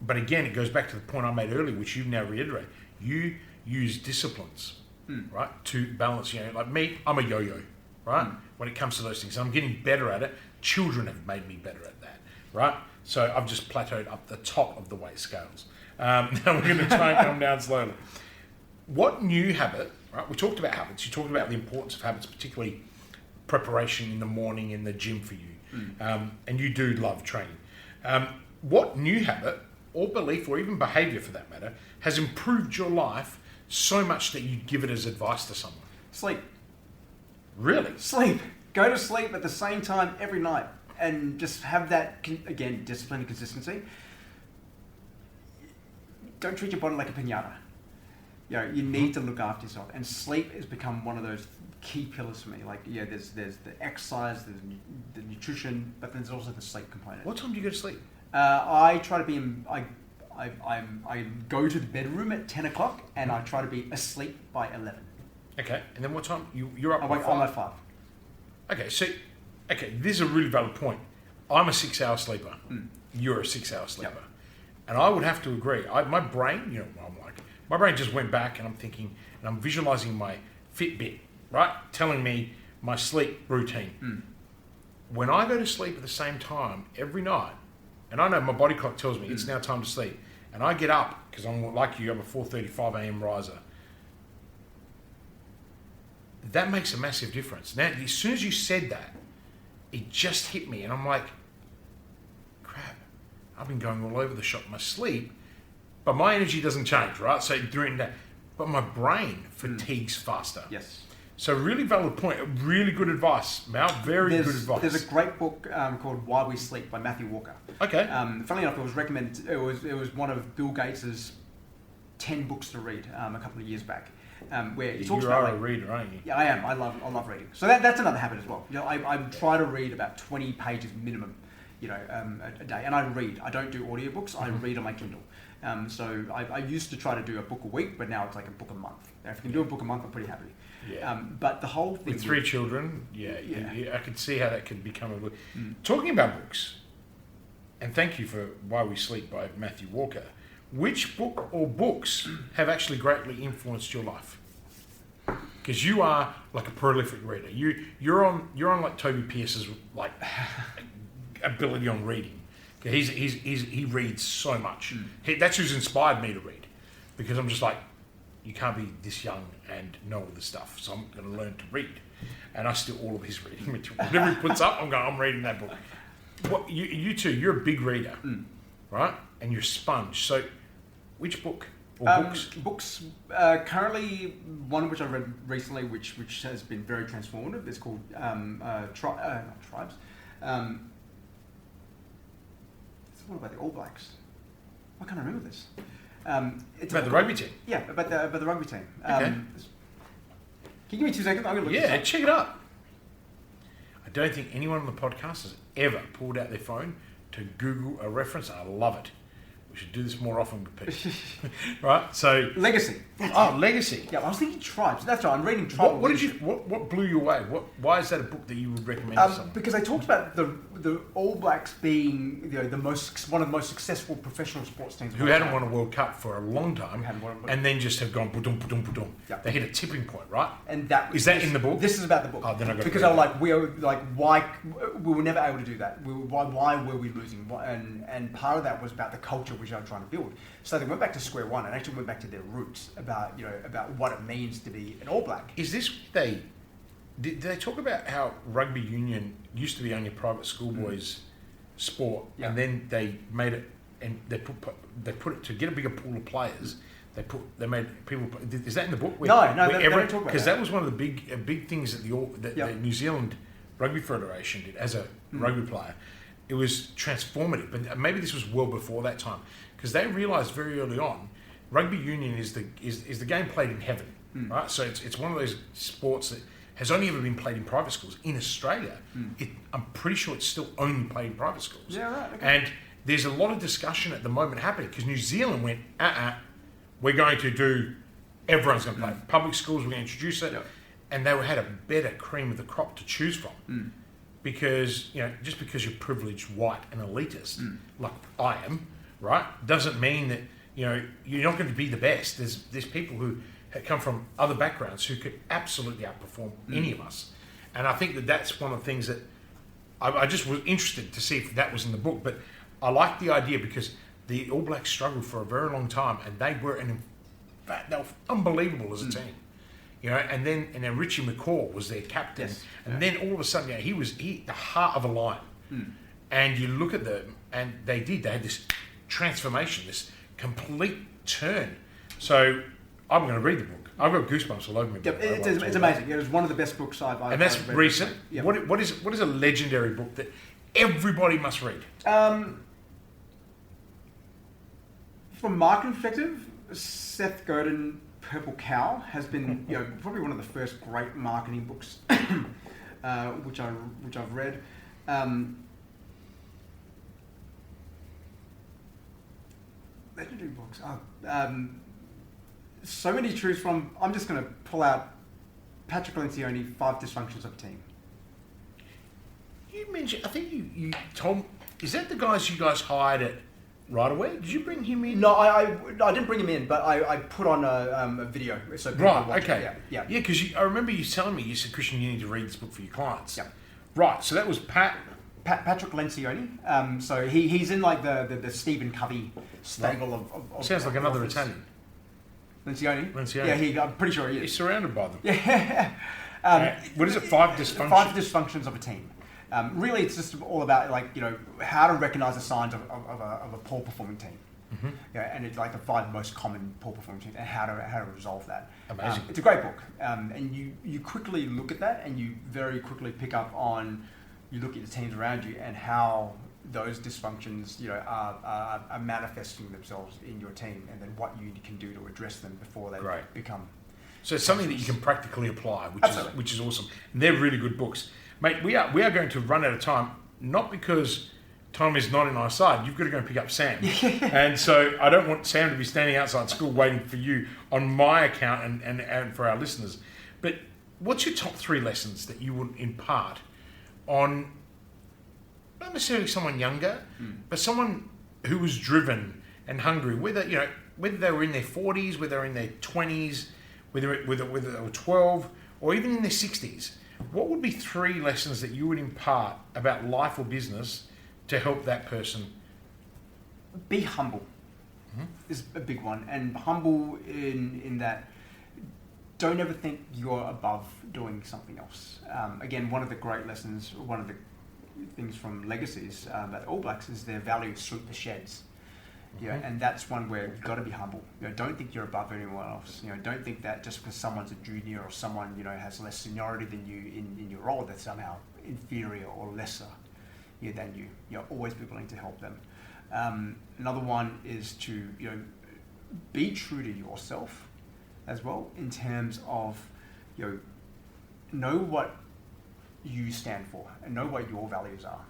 But again, it goes back to the point I made earlier, which you've now reiterated. You use disciplines, right, to balance. Like me, I'm a yo-yo, right? When it comes to those things, I'm getting better at it. Children have made me better at that, right? So I've just plateaued up the top of the weight scales. Now we're going to try and come down slowly. What new habit, right? We talked about habits. You talked about the importance of habits, particularly preparation in the morning in the gym for you. And you do love training. What new habit or belief or even behaviour for that matter has improved your life so much that you'd give it as advice to someone? Sleep. Really? Sleep. Go to sleep at the same time every night and just have that, again, discipline and consistency. Don't treat your body like a piñata. You need to look after yourself, and sleep has become one of those key pillars for me. Like, there's the exercise, there's the nutrition, but then there's also the sleep component. What time do you go to sleep? I try to be in. I go to the bedroom at 10 o'clock, and I try to be asleep by 11. Okay, and then what time you're up? I'm at 5. Okay, so this is a really valid point. I'm a 6-hour sleeper. You're a 6-hour sleeper, and I would have to agree. My brain, my brain just went back, and I'm thinking, and I'm visualizing my Fitbit, right, telling me my sleep routine. When I go to sleep at the same time every night, and I know my body clock tells me it's now time to sleep, and I get up because I'm like you, I'm a 4:35 a.m. riser. That makes a massive difference. Now, as soon as you said that, it just hit me, and I'm like, crap, I've been going all over the shop in my sleep, but my energy doesn't change, right? So during that, but my brain fatigues faster. Yes. So really valid point. Really good advice, Mal. Very good advice. There's a great book called Why We Sleep by Matthew Walker. Okay. Funnily enough, it was recommended. It was one of Bill Gates's 10 books to read a couple of years back. Where he talks about, a reader, aren't you? Yeah, I am. I love reading. So that's another habit as well. I try to read about 20 pages minimum, a day, and I read. I don't do audiobooks. I read on my Kindle. So I used to try to do a book a week, but now it's like a book a month. Now, if you can do a book a month, I'm pretty happy. Yeah. But the whole thing with 3 children, I could see how that could become a book. Talking about books, and thank you for Why We Sleep by Matthew Walker. Which book or books have actually greatly influenced your life? Because you are like a prolific reader. You're on like Toby Pierce's like ability on reading. He reads so much. That's who's inspired me to read, because I'm just like, you can't be this young and know all this stuff. So I'm going to learn to read, and I steal all of his reading material. Whatever he puts up, I'm reading that book. What you two? You're a big reader, right? And you're a sponge. So, which book or books? Books. Currently, one which I read recently, which has been very transformative, is called not Tribes. It's one about the All Blacks. I can't remember this. It's about the rugby team. Yeah, about the rugby team. Okay. Can you give me 2 seconds? I'm going to look Yeah, this up. check it up. I don't think anyone on the podcast has ever pulled out their phone to Google a reference. I love it. We should do this more often, Pete. Right? So Legacy. Legacy. Yeah, I was thinking Tribes. That's right. I'm reading Tribal. What blew you away? Why is that a book that you would recommend to someone? Because they talked about the All Blacks being one of the most successful professional sports teams. Who hadn't won a World Cup for a long time, and then just have gone ba-dum, ba-dum, ba-dum. Yep. They hit a tipping point, right? And is that in the book? This is about the book. Oh, then I got because they were like, why we were never able to do that? Why were we losing? And part of that was about the culture which they were trying to build. So they went back to square one and actually went back to their roots about what it means to be an All Black. Is this did they talk about how rugby union used to be only private schoolboys sport, and then they made it, and they put it to get a bigger pool of players. They made people. Is that in the book? They don't talk about because that was one of the big things that the New Zealand Rugby Federation did as a rugby player. It was transformative, but maybe this was well before that time, because they realised very early on, rugby union is the game played in heaven, right? So it's one of those sports that has only ever been played in private schools. In Australia, I'm pretty sure it's still only played in private schools. Yeah, right. Okay. And there's a lot of discussion at the moment happening, because New Zealand went, we're going to do, everyone's going to play. Public schools, we're going to introduce it. Yep. And they had a better cream of the crop to choose from. Because, just because you're privileged, white and elitist, like I am, right, doesn't mean that, you're not going to be the best. There's people who come from other backgrounds who could absolutely outperform any of us. And I think that's one of the things that I just was interested to see if that was in the book. But I like the idea, because the All Blacks struggled for a very long time, and they were unbelievable as a team. And then Richie McCaw was their captain, and then all of a sudden, he was the heart of a lion. And you look at them, and they had this transformation, this complete turn. So I'm going to read the book. I've got goosebumps all over me. Yep, it's amazing. It was one of the best books I've and that's read. Recent. Yep. What is a legendary book that everybody must read? From a marketing perspective, Seth Godin, Purple Cow has been probably one of the first great marketing books which I've read. Legendary books. So many to choose from. I'm just going to pull out Patrick Lencioni, 5 Dysfunctions of a Team. You mentioned, I think you told me, is that the guys you guys hired at Right Away? Did you bring him in? No, I didn't bring him in, but I put on a video so people right, watch okay. it. Yeah. Yeah, because I remember you telling me, you said, Christian, you need to read this book for your clients. Yeah. Right, so that was Patrick Lencioni. So he's in like the Stephen Covey stable of sounds like another authors. Italian. Lencioni? Yeah, I'm pretty sure he is. He's surrounded by them. Yeah. What is it, 5 Dysfunctions? 5 Dysfunctions of a Team. Really, it's just all about how to recognise the signs of a poor performing team. Mm-hmm. Yeah, and it's like the 5 most common poor performing teams and how to resolve that. Amazing. It's a great book, and you quickly look at that, and you very quickly pick up on. You look at the teams around you and how those dysfunctions, are manifesting themselves in your team, and then what you can do to address them before they become. So it's something that you can practically apply, which is awesome. And they're really good books, mate. We are going to run out of time, not because time is not in our side. You've got to go and pick up Sam, and so I don't want Sam to be standing outside school waiting for you on my account and for our listeners. But what's your top 3 lessons that you would impart on? Not necessarily someone younger, but someone who was driven and hungry, whether they were in their 40s, whether they were in their 20s, whether they were 12, or even in their 60s. What would be 3 lessons that you would impart about life or business to help that person? Be humble is a big one, and humble in that don't ever think you're above doing something else. Again, one of the great lessons, one of the things from legacies at All Blacks is their value sweep the sheds. And that's one where you've got to be humble. Don't think you're above anyone else. Don't think that just because someone's a junior or someone has less seniority than you in your role, they're somehow inferior or lesser than you. Always be willing to help them. Another one is to be true to yourself as well, in terms of know what you stand for and know what your values are,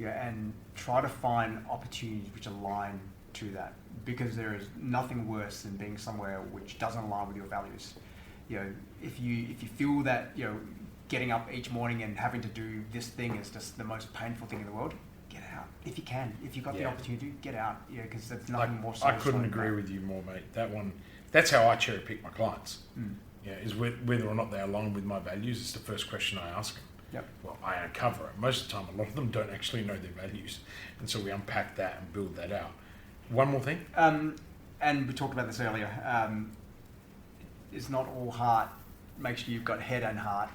and try to find opportunities which align to that, because there is nothing worse than being somewhere which doesn't align with your values. If you feel that getting up each morning and having to do this thing is just the most painful thing in the world, get out if you can. If you've got the opportunity, get out. Because there's nothing more. I couldn't agree with you more, mate. That's how I cherry pick my clients. Is whether or not they align with my values. It's the first question I ask them. Well, I uncover it. Most of the time, a lot of them don't actually know their values, and so we unpack that and build that out. One more thing, and we talked about this earlier. It's not all heart. Make sure you've got head and heart.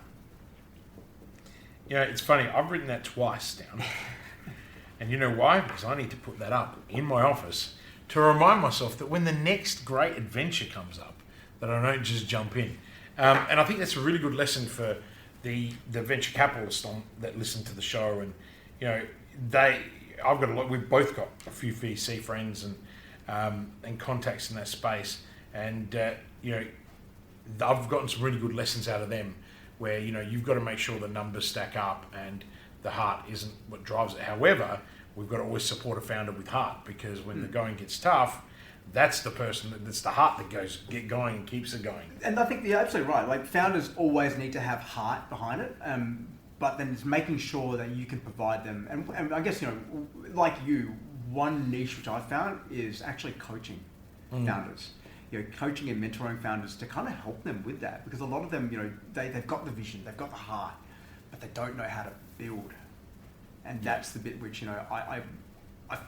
It's funny. I've written that twice down, and you know why? Because I need to put that up in my office to remind myself that when the next great adventure comes up, that I don't just jump in. And I think that's a really good lesson for the venture capitalists that listen to the show, and I've got a lot. We've both got a few VC friends and contacts in that space, and I've gotten some really good lessons out of them, where you've got to make sure the numbers stack up and the heart isn't what drives it. However, we've got to always support a founder with heart, because when the going gets tough, that's the person, that's the heart that get going and keeps it going. And I think you're absolutely right. Like, founders always need to have heart behind it, but then it's making sure that you can provide them. And I guess, like you, one niche which I found is actually coaching founders. Coaching and mentoring founders to kind of help them with that, because a lot of them, they've got the vision, they've got the heart, but they don't know how to build. And that's the bit which, I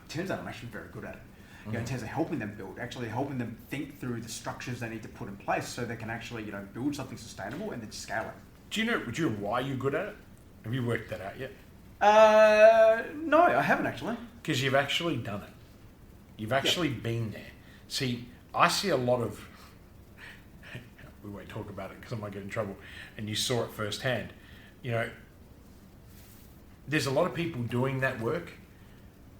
turns out I'm actually very good at it. In terms of helping them build, actually helping them think through the structures they need to put in place so they can actually, build something sustainable and then scale it. Do you know why you're good at it? Have you worked that out yet? No, I haven't actually. Because you've actually done it. You've actually been there. See, I see a lot of... we won't talk about it because I might get in trouble. And you saw it firsthand. There's a lot of people doing that work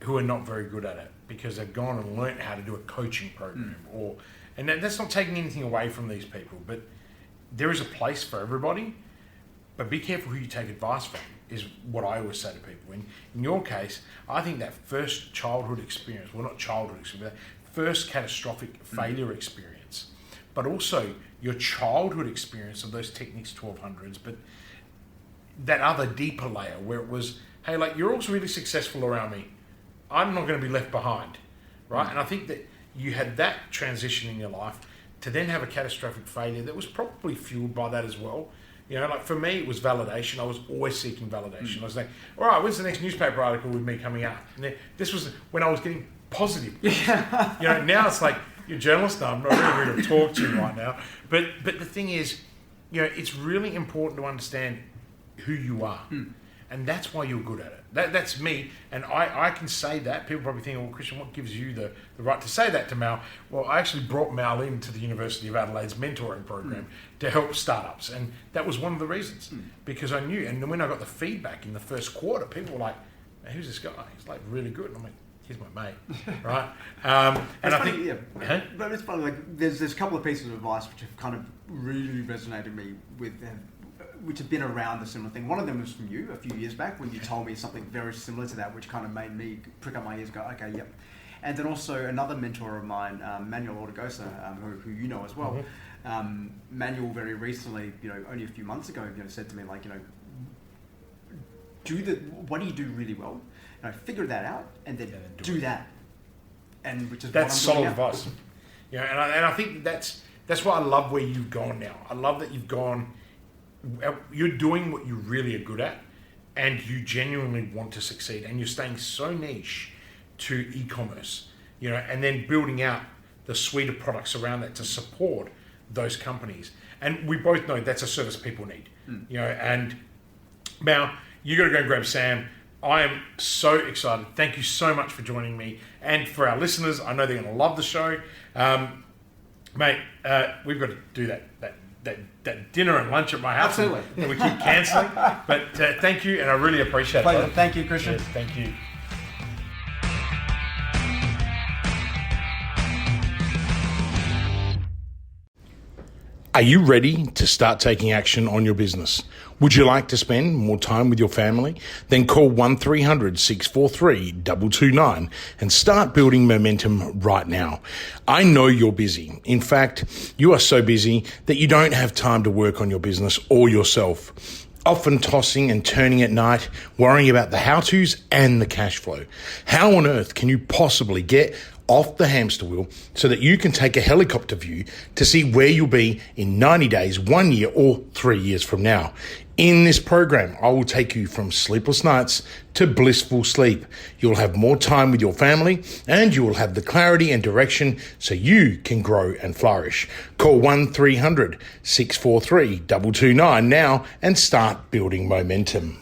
who are not very good at it, because they've gone and learnt how to do a coaching program, and that's not taking anything away from these people, but there is a place for everybody. But be careful who you take advice from, is what I always say to people. In your case, I think that first childhood experience, well, not childhood experience, but first catastrophic failure experience, but also your childhood experience of those Technics 1200s, but that other deeper layer where it was, hey, like, you're also really successful around me, I'm not going to be left behind, right? And I think that you had that transition in your life to then have a catastrophic failure that was probably fueled by that as well. Like, for me, it was validation. I was always seeking validation. I was like, all right, when's the next newspaper article with me coming out? And this was when I was getting positive. Now it's like, you're a journalist. No, I'm not really going to talk to you right now. But the thing is, it's really important to understand who you are. And that's why you're good at it. That's me. And I can say that. People probably think, well, Christian, what gives you the right to say that to Mal? Well, I actually brought Mal into the University of Adelaide's mentoring program to help startups. And that was one of the reasons. Because I knew, and when I got the feedback in the first quarter, people were like, who's this guy? He's like really good. And I'm like, he's my mate, right? And I think, but it's funny. Like, there's a couple of pieces of advice which have kind of really resonated me with, which have been around the similar thing. One of them was from you a few years back when you told me something very similar to that, which kind of made me prick up my ears, go, okay, yep. And then also another mentor of mine, Manuel Ortigosa, who you know as well. Manuel very recently, only a few months ago, said to me like, what do you do really well? Figure that out and then do that. And which is that's solid advice. And I think that's why I love where you've gone now. I love that you've gone. You're doing what you really are good at, and you genuinely want to succeed, and you're staying so niche to e-commerce, and then building out the suite of products around that to support those companies. And we both know that's a service people need. And now you got to go and grab Sam. I am so excited. Thank you so much for joining me. And for our listeners, I know they're going to love the show. Mate, we've got to do that dinner and lunch at my house. Absolutely. And we keep cancelling. But thank you, and I really appreciate it. Pleasure. Thank you, Christian. Yes, thank you. Are you ready to start taking action on your business? Would you like to spend more time with your family? Then call 1300 643 229 and start building momentum right now. I know you're busy. In fact, you are so busy that you don't have time to work on your business or yourself. Often tossing and turning at night, worrying about the how-tos and the cash flow. How on earth can you possibly get off the hamster wheel so that you can take a helicopter view to see where you'll be in 90 days, 1 year, or 3 years from now? In this program, I will take you from sleepless nights to blissful sleep. You'll have more time with your family, and you will have the clarity and direction so you can grow and flourish. Call 1300 643 229 now and start building momentum.